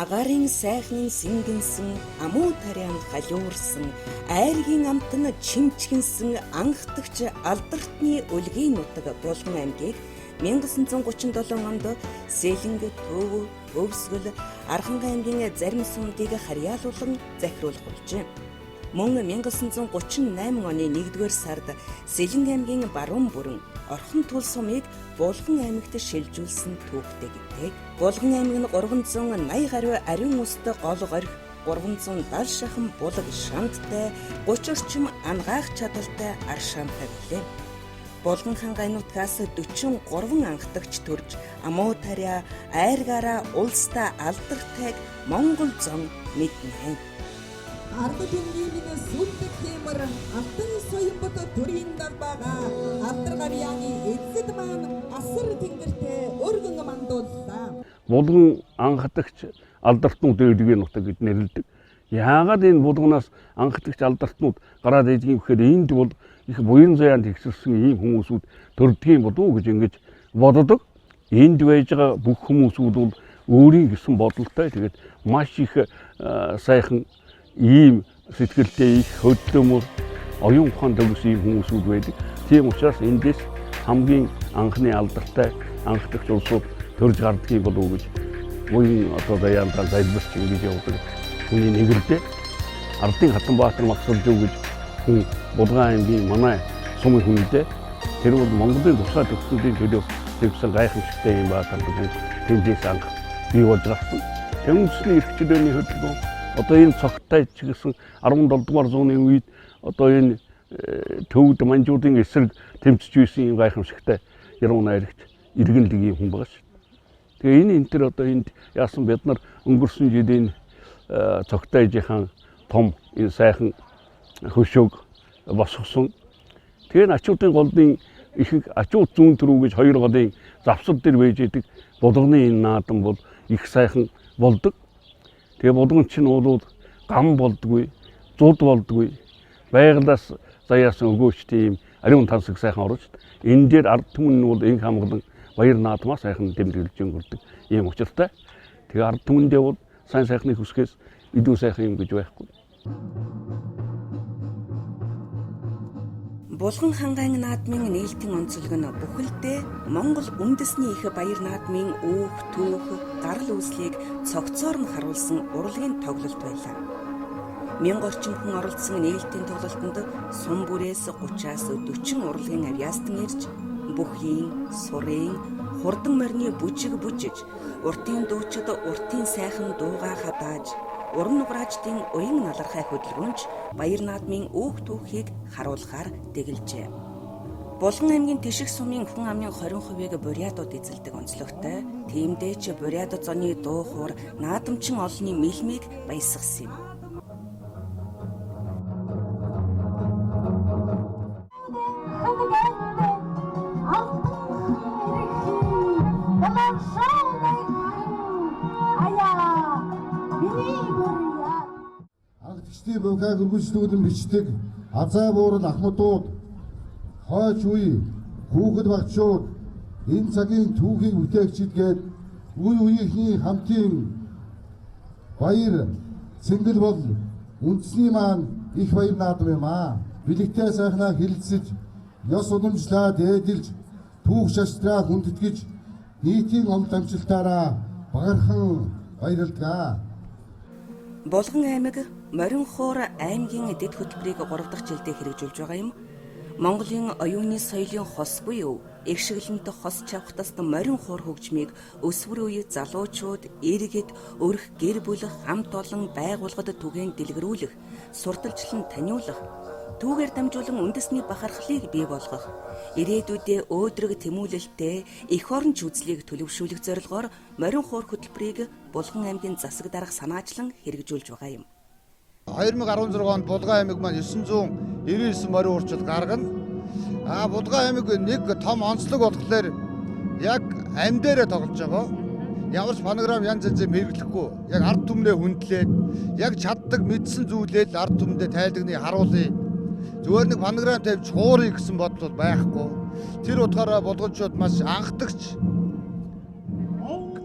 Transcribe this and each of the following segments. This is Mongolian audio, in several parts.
Агарын сайхны сингэнсэн, амуу тариан халиурсан, айргийн амтан чимчгэнсэн анхдагч алдартны үлгийн нутаг Булган аймгийг 1937 онд Сэлэнг, Төв, Өвсгөл, Архангай аймгийн зарим сумдыг харьяалуулан захируулах болжээ. Мөн 1938 оны 1-р сард Сэлэнг аймгийн баруун бүрэн Орхон тул сумыг Булган аймагт шилжүүлсэн түүхтэй гэдэг. Булган аймаг нь 380 гаруй ариун үстэй гол горих, 370 шахан булаг шанттай, 30 орчим ангаах чадалтай ар шамтай билээ. Булган хаан гайнуутгаас 43 анхдагч төрж, амуу тариа, айргаараа улстай алдартай Монгол зам мэднэ. Арга тэмдгийний сүлдэг хэмэр алтан соёмбот төрийн дарбага алдаргавьяаны эцэд маань асар тэнгэртэй өргөн мандууллаа. Булган анхдагч алдартнууд ээлжийн нутаг гэж нэрлэдэг. Яагаад энэ булганаас анхдагч алдартнууд гараад идэх гэхээр энд бол их буян заяанд ихсэрсэн ийм хүмүүсүүд төрдгийн болов уу гэж ингэж боддог. Энд байж байгаа бүх хүмүүсүүд бол өөрийн гэсэн бодолтой. Тэгээд маш их сайхан ийм сэтгэлтэй их хөдөлмөр оюун ухаан төгс ийм хүмүүсүүд байдаг. Тийм учраас эндээс хамгийн анхны алдартай анхдагч улсууд төрж гардгийг болов уу гэж буян одоо даяантаа зайлбарч ингэж явдаг. Хүний нэгэрлээ Ардын Хатанбаатар Максулжуу гэж хүн Булган аймгийн манай сумын хүнтэй тэр бол Монголын тусгай төгсгөлийн төлөө тэгсэн гайхамшигтай юм баатардаг хүн тэндээс анх бий болж гарсан. Үндэсний эрх чөлөөний хөдөлгөөн одоо энэ цогтой ч гэсэн 17 дугаар зууны үед одоо энэ төвд манжуудын эсрэг тэмцэж байсан юм гайхамшигтай яруу найрагч иргэнлэг юм хүн байгаа шүү. Тэгээ энэ төр одоо энд яасан бид нар өнгөрсөн жилийн цогтойжийн том энэ сайхан хөшөөг босгосон. Тэгээ ачуудын голдын их ачууд зүүн төрүү гэж хоёр голын завсар дээр байж идэг булганы энэ наадан бол их сайхан болдог. Тэгээ булган чинь бол гам болдгүй, зуд болдгүй, байгалаас заяасан өгөөчтэй юм ариун тансаг сайхан орж энэ дээр ард түмэн нь бол инх хамглан баяр наадмаа сайхан тэмдэглэж өнгөрдөг ийм учиртай. Тэгээ ард түмэндээ бол сайн сайхныг хүсгээс илүү сайхан юм гэж байхгүй. Булган хангайн наадмын нээлтийн онцлог нь бүхэлдээ Монгол үндэсний их баяр наадмын үүх, түүх, гарал үүслийг цогцоор нь харуулсан урлагийн тоглолт байлаа. 1000 орчим хүн оролцсон нээлтийн тоглолтод сум бүрээс 30-аас 40 урлагийн авьяастан ирж бүхийн, сурын, хурдан морины бүжиг бүжиж, уртын дуучид уртын сайхан дуугаа хадааж, уран нуграачдын уян налархай хөдөлгөөнч баяр наадмын үүх түүхийг харуулахаар дэглэжээ. Булган аймгийн Тишиг сумын хүн амын 20%-ийг бурятууд эзэлдэг онцлогтой. Тиймдээ ч бурят зоны дуу хуур наадамчин олонний мэлмийг баясгасан юм. Ангидчдын бунхайг өргөжлүүлэн бичдэг азаа буурал ахмадууд, хойч үе, хүүхэд багчууд, энэ цагийн түүхийг бүтээгчидгээд үе үеийнхний хамтын баяр цэнгэл бол үндэсний маань их баяр наадам юм аа. Бэлэгтэй сайхнаа хэлэлцэж, ёс уламжлаад ээдэлж, түүх шаштраа хүндэтгэж, нийтийн онол амжилтаараа багархан баярлалгаа. Булган аймаг Морин хуур аймгийн дэд хөтөлбөрийг 3 дахь жилдээ хэрэгжүүлж байгаа юм. Монголын оюуны соёлын хос буюу эгшиглэнт хос чавхтаст Морин хуур хөгжмийг өсвөр үе залуучууд, иргэд, өрх гэр бүл хамт олон байгууллагад түгээн дэлгэрүүлэх, сурталчлан таниулах, түүгээр дамжуулан үндэсний бахархлыг бий болгох, ирээдүйдээ өөдрөг тэмүүлэлтэй эх оронч үзлийг төлөвшүүлэх зорилгоор Морин хуур хөтөлбөрийг Булган аймгийн засаг дарга санаачлан хэрэгжүүлж байгаа юм. 2016 онд Булган аймаг маань 999 морин уурчил гаргана. Булган аймаг нэг том онцлог болохоор яг ам дээрээ тоглож байгаа. Ямар ч фонограм янз янзын хэрэглэхгүй. Яг ард түмнээ хүндлээд, яг чаддаг мэдсэн зүйлээ ард түмэндээ тайлгныг харуулъя. Зүгээр нэг фонограм тавьж хууръя гэсэн бодол байхгүй. Тэр утгаараа булганчууд маш анхдагч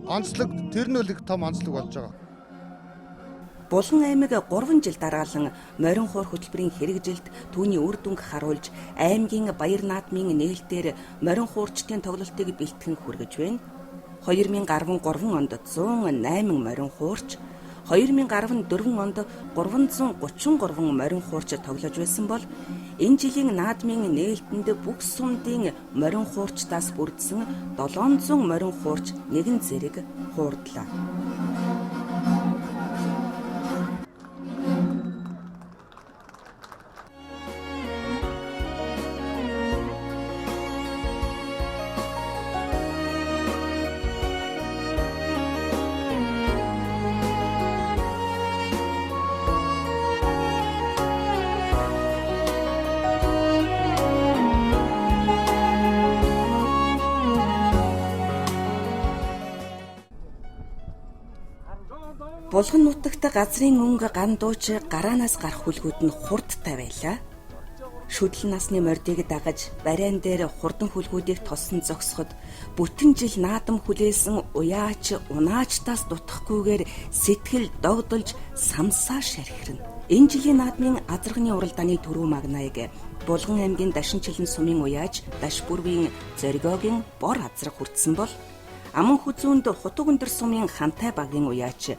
онцлог, тэр нь л их том онцлог болж байгаа. Булган аймаг 3 жил дараалан морин хуур хөтөлбөрийн хэрэгжилт түүний үр дүнг харуулж аймгийн баяр наадмын нээлтээр морин хуурчдын тоглолтыг бэлтгэн хүргэж байна. 2013 онд 108 морин хуурч, 2014 онд 333 морин хуурч тоглож байсан бол энэ жилийн наадмын нээлтэнд бүх сумдын морин хуурчдаас бүрдсэн 700 морин хуурч нэгэн зэрэг хуурдлаа. Булган нутагт газрын өнгө гандууч гараанаас гарах хүлгүүд нь хурдтай байлаа. Шүдэл насны мордыг дагаж бариан дээр хурдан хүлгүүдийг тосон зогсоход бүтэн жил наадам хүлээсэн уяач унаачтаас дутахгүйгээр сэтгэл догдолж самсаа шархирна. Энэ жилийн наадмын азарганы уралдааны түрүү магнайг Булган аймгийн Дашинчилэн сумын уяач Дашбүрвийн зоригогийн бор азраг хүртсэн бол Аман хүзүүнд Хутуг өндөр сумын Хантай багийн уяач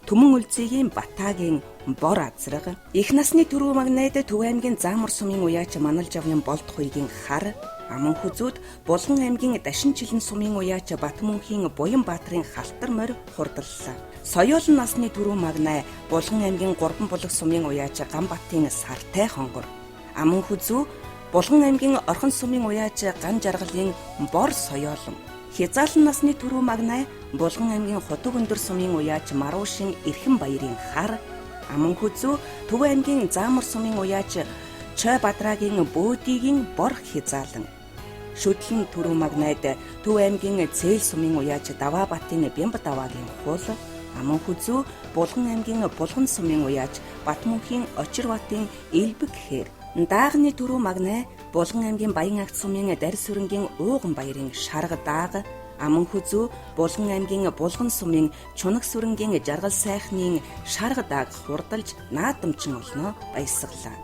Түмэн үлзийгийн Батаагийн бор азраг, их насны түрүү магнайд Төв аймгийн Заамар сумын уяач Манал Жавны Болд хуйгийн хар, Аман хүзүүд Булган аймгийн Дашинчилэн сумын уяач Батмөнхийн Буян Баатрын халтар морь хурдллаа. Соёолн насны түрүү магнай Булган аймгийн Гурван булаг сумын уяач Ганбатын Сартай хонгор, Аман хүзүү Булган аймгийн Орхон сумын уяач Ган Жаргалын бор соёолн, Хязаалан насны түрүү магнай Булган аймгийн Хутуг өндөр сумын уяач Маруушин Эрхэн баярын хар, Аман хүзүү Төв аймгийн Заамар сумын уяач Чой Бадрагийн Бөөдигийн бор хязаалан, Шүдлэн түрүү магнайд Төв аймгийн Цээл сумын уяач Даваабатын Бямба даваагийн хул, Аман хүзүү Булган аймгийн Булган сумын уяач Батмөнхийн Очирбатын Элбэг хээр, Даагны түрүү магнай Булган аймгийн Баян агт сумын Дарс хөрөнгийн Ууган баярын шарга дааг, Аман хүзүү Булган аймгийн Булган сумын Чунаг сүрэнгийн Жаргал сайхны шарга дааг хурдалж наадамчин олноо баясгалаа.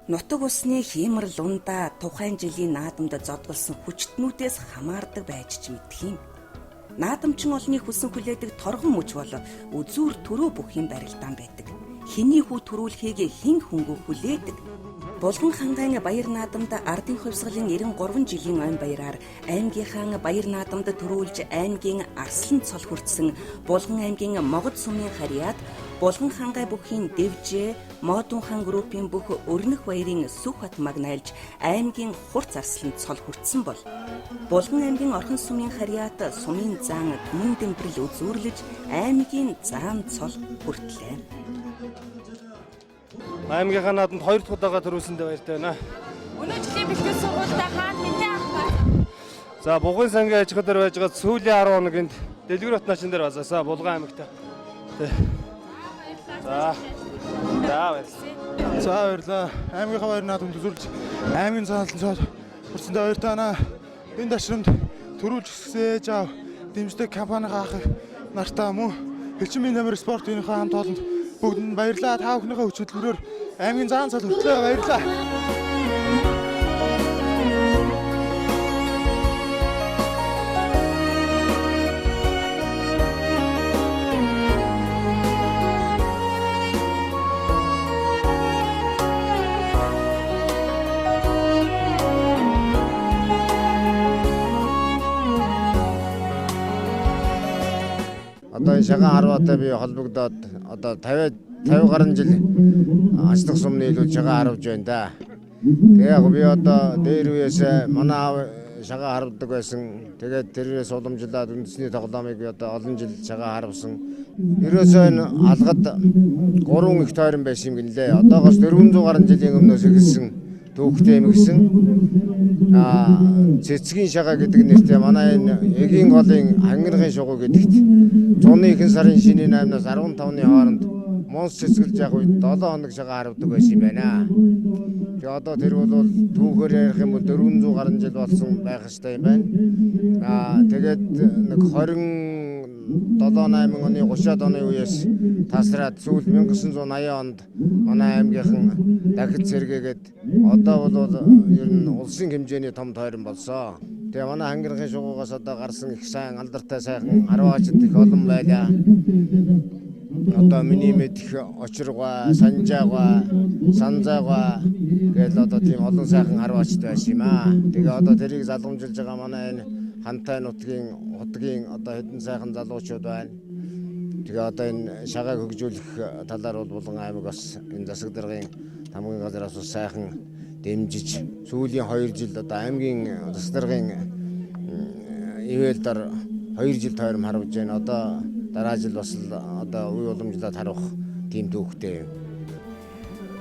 Нутаг усны хиймэр лунда тухайн жилийн наадамд зодголсон хүчтнүүдээс хамаардаг байж ч мэдх юм. Наадамчин олны хүсэн хүлээдэг торгон мөч бол үзүүр төрөө бүхийн барилдаан байдаг. Хэний хүү төрүүлэхийг хэн хөнгө хүлээдэг. Булган хангайн баяр наадамд ардын хувьсгалын 93 жилийн ойн баяраар аймгийнхаа баяр наадамд төрүүлж аймгийн арслан цол хүртсэн Булган аймгийн Могод сумын харьяат Булган хангай бүхийн Дэвжээ Модун хаан группийн бүх өрнөх баярын Сүх хот магнайлж аймгийн хурц арслан цол хүртсэн бол Булган аймгийн Орхон сумын харьяат сумын заан түмэн дэмбэрэл үзүүрлэж аймгийн заан цол хүртлээ. Аймгийнхаа наадамд 2 дахь удаага төрүүлсэндээ баяртай байна. Өнөө жилийн бэлтгэл сургуультай хаана мэдээ авах вэ? За Бугын сангийн аж ахуйн дээр байж байгаа сүүлийн 10 хоногт дэлгүүр хот наашин дээр базаасаа Булган аймагт. За баярлалаа. Аймгийнхаа баяр наадамд төсөөлж аймгийн цаалан цол хүрсэндээ баяртай байна. Энэ ташрамд төрүүлж өсгөөж ав дэмждэг компанийн ах нартаа мөн Хилчмийн намер спортын хамт олонд бүгдэнд баярлалаа. Та бүхнийхээ хүч хөдөлмөрөөр аймгийн заан цол хүртлээ. Баярлалаа. Одоо энэ шагаан харваатай би холбогдоод одоо 50 гаруй жил ажлах сумны илүү шагаан харвж байна да. Тэгээ яг би одоо дээр үеэс манай аав шагаан харвдаг байсан. Тэгээд тэрээс уламжлаад үндэсний тоглоомыг одоо олон жил шагаан харвсан. Ерөөсөө энэ алгад 3 гектарын байсан юм гинлээ. Одоогоос 400 гаруй жилийн өмнөөс эхэлсэн Түүхтэй эмгсэн цэцгийн шагаа гэдэг нэртэй манай энэ эгийн голын хангиргын шугуу гэдэгт зуны ихэнх сарын шинийн 8-наас 15-ны хооронд Монс цэцгэлж явах үед 7 хоног шагаа харагддаг байсан юм байна. Тэгээ одоо тэр бол түүхээр ярих юм бол 400 гаруй жил болсон байх ёстой юм байна. Тэгээд нэг 27-8 оны 30-аад оны үеэс тасраад сүүл 1980 онд манай аймгийнхан дахид сэргээгээд одоо бол ер нь улсын хэмжээний том тойрон болсон. Тэгээ манай хангиргын шугуугаас одоо гарсан их сайн алдартай сайхан харваачд их олон байлаа. Одоо миний мэдх очиргоо, санжаагаа, санзаагаа гэж одоо тийм олон сайхан харваачд байсан юм аа. Тэгээ одоо тэрийг залгамжилж байгаа манай энэ Хантай нутгийн хотгийн одоо хэдэн сайхан залуучууд байна. Тэгээ одоо энэ шагааг хөгжүүлэх талаар бол Булган аймаг бас энэ засаг даргын тамгын газраас бас сайхан дэмжиж сүүлийн 2 жил одоо аймгийн засаг даргын ивэлдэр 2 жил тойром харуулж байна. Одоо дараа жил бас одоо үе уламжлаад харуулах тийм түүхтэй.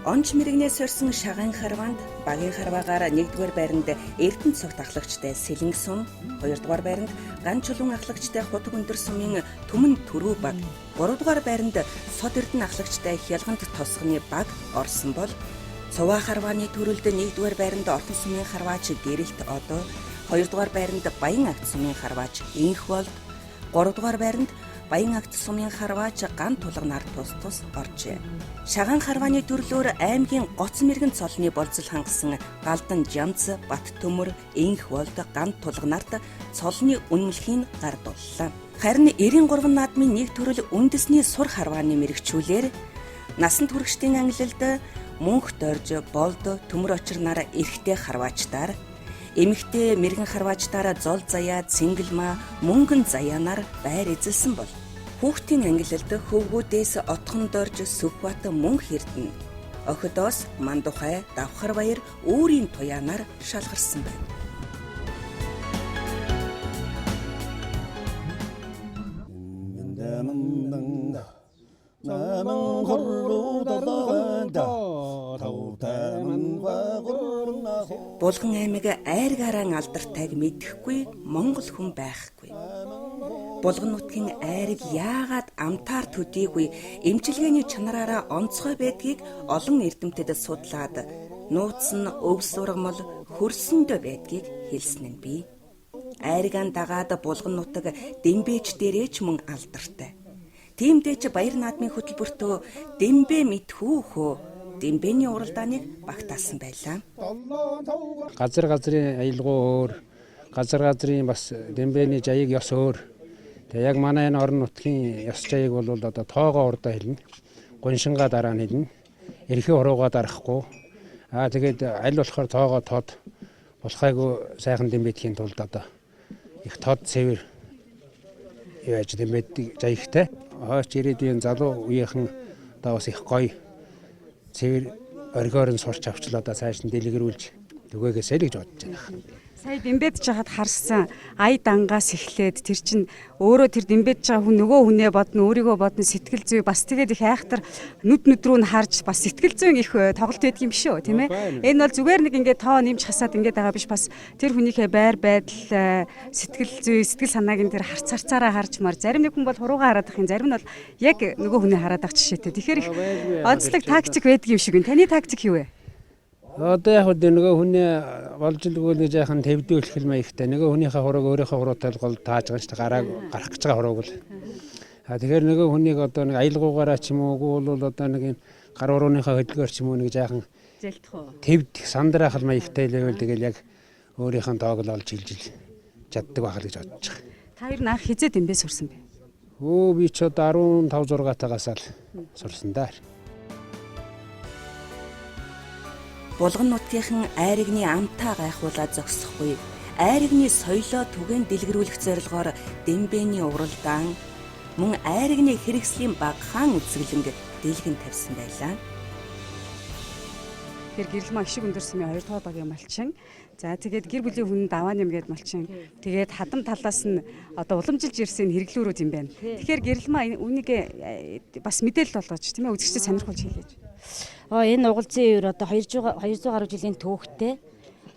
Онч мэрэгнээс сорьсон шагаан харваанд багийн харваагаар 1-р байранд Эрдэнэ цогт ахлагчтай Сэлэнг сум, 2-р байранд Ган чулуун ахлагчтай Хутаг өндөр сумын Түмэн Түрүү баг, 3-р байранд Сод Эрдэнэ ахлагчтай Хялгант тосгоны баг орсон бол Цуваа харвааны төрөлд 1-р байранд Орхон сумын харваач Гэрэлт одоо, 2-р байранд Баян агт сумын харваач Инх болд, 3-р байранд Баян агт сумын харваач Ган тулга нар тус оржээ. Шагаан харвааны төрлөөр аймгийн гоц мэрэгэн цолны болцол хангасан Галдан Жамц, Бат Төмөр, Инх болд Ган тулга нарт цолны үнэлэхийн гардууллаа. Харин 93 наадмын нэг төрөл үндэсний сур харвааны мэрэгчүүлэр насанд хүрэгчдийн ангилалд мөнх дорж, болд, төмөр очир нар эрэгтэй харваачдаар, эмэгтэй мэрэгэн харваачдаар зол заяа, цэнгэлмаа, мөнгөн заяанаар байр эзэлсэн бол хүүхдийн ангилалд хөвгүүдээс отхон дорж Сүхбат мөнх эрдэнэ, охидоос Мандухай, Давхар баяр өөрийн туяанаар шалгарсан байна. Булган аймаг айр гараан алдартай мэдэхгүй Монгол хүн байхгүй. Булган нутгийн айрыг яагаад амтаар төдийгүй эмчилгээний чанараараа онцгой байдгийг олон эрдэмтэд судлаад нууц нь өвс ургамал хөрсөндөө байдгийг хэлсэн нь бий. Айргаан дагаад Булган нутаг Дембэж дээрээ ч мөн алдартай. Тиймдээ ч баяр наадмын хөтөлбөртөө Дембэ мэдхүүхөө Дембэний уралдааныг багтаасан байлаа. Газрын аялгуу өөр, газрын бас Дембэний жаяг ёс өөр. Тэгээ яг манай энэ орон нутгийн ёс жаяг бол одоо тоогоо урдаа хэлнэ. Гуншингаа дараа нь хэлнэ. Эрхээ уруугаа дарахгүй. Тэгээд аль болохоор тоогоо тод болохайгүй сайхан Дембэдхийн тулд одоо их тод цэвэр яаж Дембэд жаягтай. Хойч ирээдүйн залуу үеийнхэн одоо бас их гоё цэвэр оргиорн сурч авчлаа одоо цааш нь дэлгэрүүлж түгээгээсэй л гэж бодож байна. Сая Дембэдж жахад харсан ая дангаас эхлээд тэр чинь өөрөө тэр Дембэдж байгаа хүн нөгөө хүнээ бодно, өөрийгөө бодно, сэтгэл зүй бас тэгээд их айхтар нүд рүү нь харж бас сэтгэл зүйн их тоглолт байдаг юм биш үү, тийм ээ? Энэ бол зүгээр нэг ингээд тоо нэмж хасаад ингээд байгаа биш, бас тэр хүнийхээ байр байдал, сэтгэл зүй, сэтгэл санааг нь тэр харцаараа харж мар. Зарим нэг хүн бол хуруугаа хараад ах юм, зарим нь бол яг нөгөө хүнээ хараад ах жишээтэй. Тэгэхээр их онцлог тактик байдаг юм шиг байна. Таны тактик юу вэ? Одоо яг нөгөө хүний болж илгүүл гэж яхан твдүүлэх хэл маягтай нөгөө хүнийхээ хурууг өөрийнхөө хуруутай гол тааж байгаа ч гарааг гарах гэж байгаа хурууг л. Тэгэхээр нөгөө хүнийг одоо нэг аялгуугаараа ч юм уу бол одоо нэг юм гар урууныхаа хөдөлгөөр ч юм уу нэг жаахан твд сандраах хэл маягтай левел тэгэл яг өөрийнхөө тоог л олж илжил чаддаг байх л гэж бодож байгаа. Та хоёр анх хизээ Дембэ сурсан бэ? Би ч одоо 15 6 тагаас л сурсан даа. Булган нутгийнхан айрагны амтаа гайхуулаад зогсохгүй. Айрагны соёлоо түгээн дэлгэрүүлэх зорилгоор Дембэний уралдаан мөн айрагны хэрэгслийн багахан үзэглэнг дэлгэн тавьсан байлаа. Тэр гэрэлмаа гişиг өндөр сумын 2 дугаар багийн малчин. За тэгээд гэр бүлийн хүн даваа нэмгээд малчин. Тэгээд хадам талаас нь одоо уламжилж ирсэн хэрэглүүрүүд юм байна. Тэгэхээр гэрэлмаа үнийг бас мэдээлэл болгож тийм ээ үзэгчдэд сонирхолж хэлээж. Энэ угалзын үеэр одоо 200 гаруй жилийн түүхтэй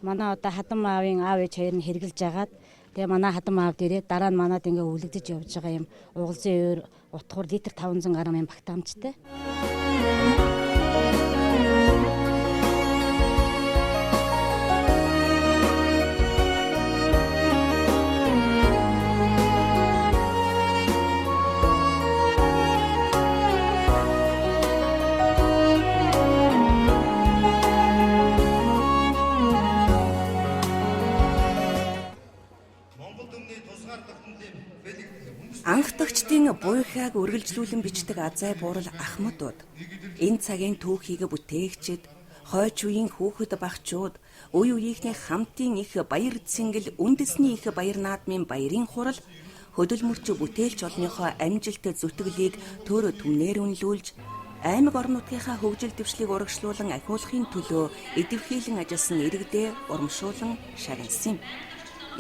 манай одоо хадам аавын аав ээж хоёр нь хэрглэж агаад тэгээ манай хадам аав дээрээ дараа нь манад ингээ өвлөгдөж явж байгаа юм угалзын үеэр утгуур литр 500 гаруй юм багтаамжтай. Анхдагчдын буйхааг үргэлжлүүлэн бичдэг азай буурал Ахмадууд энэ цагийн түүхийг бүтээгчид, хойч үеийн хүүхэд багчууд, үе үеийнхний хамтын их баяр цэнгэл үндэсний их баяр наадмын баярын хурал хөдөлмөрч бүтээлч олныхоо амжилт зүтгэлийг төр түмнээр үнэлүүлж аймаг орон нутгийнхаа хөгжил дэвшлиг урагшлуулан ахиулахын төлөө идэвхийлэн ажилласан иргэдээ урамшуулан шагналсан юм.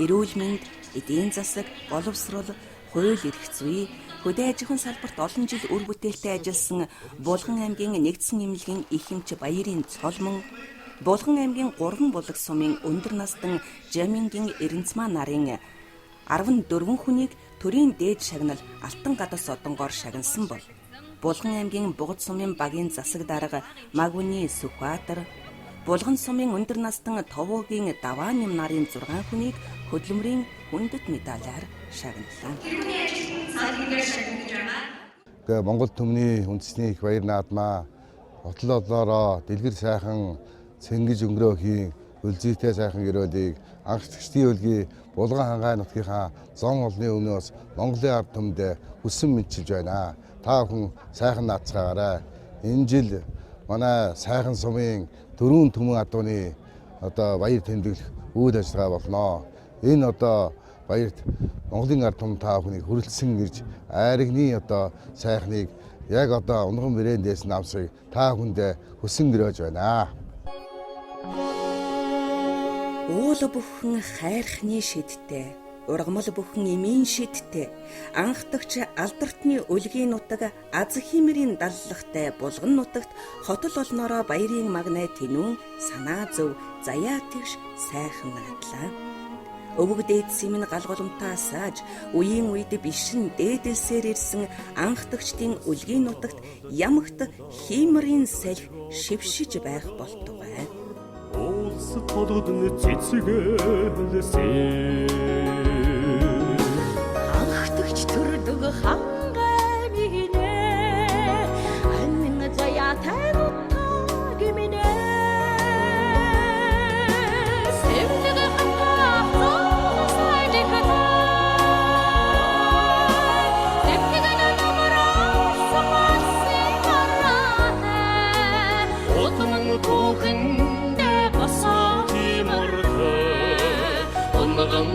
Эрүүл мэнд, эдийн засаг, боловсрол, хууль эрх зүй, хөдөө аж ахуйн салбарт олон жил үр бүтээлтэй ажилласан Булган аймгийн нэгдсэн эмнэлгийн их эмч баярын цолмон, Булган аймгийн 3 булаг сумын өндөр насдан Жамингийн Эренцмаа нарын 14 хүнийг төрийн дээд шагнал Алтан гадас одонгоор шагнасан бол Булган аймгийн Бугад сумын багийн засаг дарга Магүний Сүхбаатар, Булган сумын өндөр насдан Товоогийн Давааним нарын 6 хүнийг хөдөлмөрийн хүндэт медалаар шагналаа. Монгол төмний үндэсний их баяр наадмаа хотол олоороо дэлгэр сайхан цэнгэж өнгөрөөхийн үлзийтэй сайхан гэрэлийг анхдагчдын үлгий Булган хангаан нутгийнхаа зон олны өмнөөс Монголын ард түмэнд хүссэн мэдчилж байна. Та бүхэн сайхан наацгаарай. Энэ жил манай сайхан сумын 4 төмөн адууны одоо баяр тэмдэглэх үйл ажиллагаа болно. Энэ одоо баярт Монголын ард түмэн та бүхнийг хүрэлцсэн гэж айрагны одоо сайхныг яг одоо унган брэндээс намсыг та бүхэнд хүсэн гэрөөж байна. Уул бүхэн хайрхны шидтэй, ургамал бүхэн эмийн шидтэй, анхдагч алдартны үлгийн нутаг аз химэрийн даллагтай Булган нутагт хотол олноороо баярын магнай тэнүүн санаа зөв заяа тэгш сайхан надлаа. Өвөг дээдсийн галголомтаа сааж үеийн үед бишин дээдэлсээр ирсэн анхдагчдын үлгийн нутагт ямагт химэрийн салхи шившиж байх болтугай. Улс толгодны цэцгэлсэн анхдагч төрдөг хангай минэ анин заяа танутаг минэ Тухиндээ босоо тимөрхөө оногон